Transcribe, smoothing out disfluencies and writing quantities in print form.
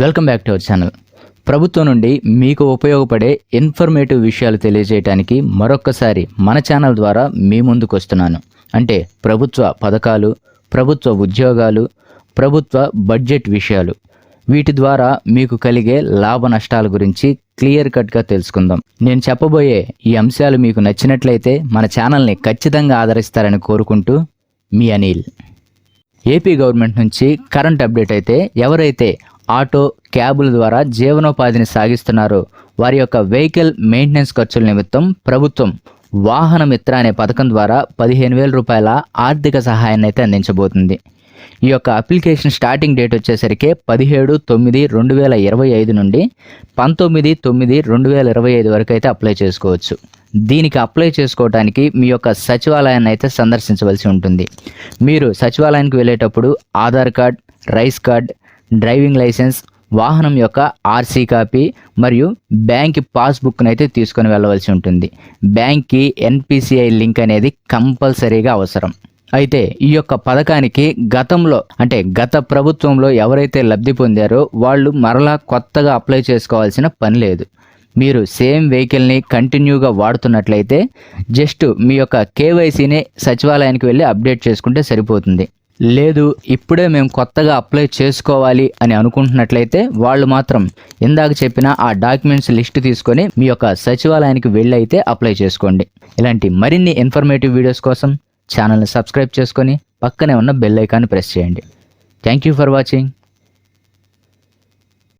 Welcome back to our channel. ప్రభుత్వం నుండి మీకు ఉపయోగపడే ఇన్ఫర్మేటివ్ విషయాలు తెలియజేయడానికి మరొక్కసారి మన ఛానల్ ద్వారా మీ ముందుకు వస్తున్నాను. అంటే ప్రభుత్వ పథకాలు, ప్రభుత్వ ఉద్యోగాలు, ప్రభుత్వ బడ్జెట్ విషయాలు, వీటి ద్వారా మీకు కలిగే లాభ నష్టాల గురించి క్లియర్ కట్గా తెలుసుకుందాం. నేను చెప్పబోయే ఈ అంశాలు మీకు నచ్చినట్లయితే మన ఛానల్ని ఖచ్చితంగా ఆదరిస్తారని కోరుకుంటూ మీ అనిల్. ఏపీ గవర్నమెంట్ నుంచి కరెంట్ అప్డేట్ అయితే ఎవరైతే ఆటో, క్యాబుల ద్వారా జీవనోపాధిని సాగిస్తున్నారో వారి యొక్క వెహికల్ మెయింటెనెన్స్ ఖర్చుల నిమిత్తం ప్రభుత్వం వాహన మిత్ర అనే పథకం ద్వారా 15,000 రూపాయల ఆర్థిక సహాయాన్ని అయితే అందించబోతుంది. ఈ యొక్క అప్లికేషన్ స్టార్టింగ్ డేట్ వచ్చేసరికి 17/9/2025 నుండి 19/9/2025 వరకు అయితే అప్లై చేసుకోవచ్చు. దీనికి అప్లై చేసుకోవడానికి మీ యొక్క సచివాలయాన్ని అయితే సందర్శించవలసి ఉంటుంది. మీరు సచివాలయానికి వెళ్ళేటప్పుడు Aadhaar card, rice card, driving licence, వాహనం యొక్క ఆర్సీ కాపీ మరియు బ్యాంక్ పాస్బుక్ను అయితే తీసుకొని వెళ్ళవలసి ఉంటుంది. బ్యాంక్కి ఎన్పిసిఐ లింక్ అనేది కంపల్సరీగా అవసరం. అయితే ఈ యొక్క పథకానికి గత ప్రభుత్వంలో ఎవరైతే లబ్ధి పొందారో వాళ్ళు మరలా కొత్తగా అప్లై చేసుకోవాల్సిన పని లేదు. మీరు సేమ్ వెహికల్ని కంటిన్యూగా వాడుతున్నట్లయితే జస్ట్ మీ యొక్క కేవైసీని సచివాలయానికి వెళ్ళి అప్డేట్ చేసుకుంటే సరిపోతుంది. లేదు ఇప్పుడే మేము కొత్తగా అప్లై చేసుకోవాలి అని అనుకుంటున్నట్లయితే వాళ్ళు మాత్రం ఇందాక చెప్పిన ఆ డాక్యుమెంట్స్ లిస్ట్ తీసుకొని మీ యొక్క సచివాలయానికి వెళ్ళి అయితే అప్లై చేసుకోండి. ఇలాంటి మరిన్ని ఇన్ఫర్మేటివ్ వీడియోస్ కోసం ఛానల్ని సబ్స్క్రైబ్ చేసుకొని పక్కనే ఉన్న బెల్ ఐకాన్ని ప్రెస్ చేయండి. Thank you for watching.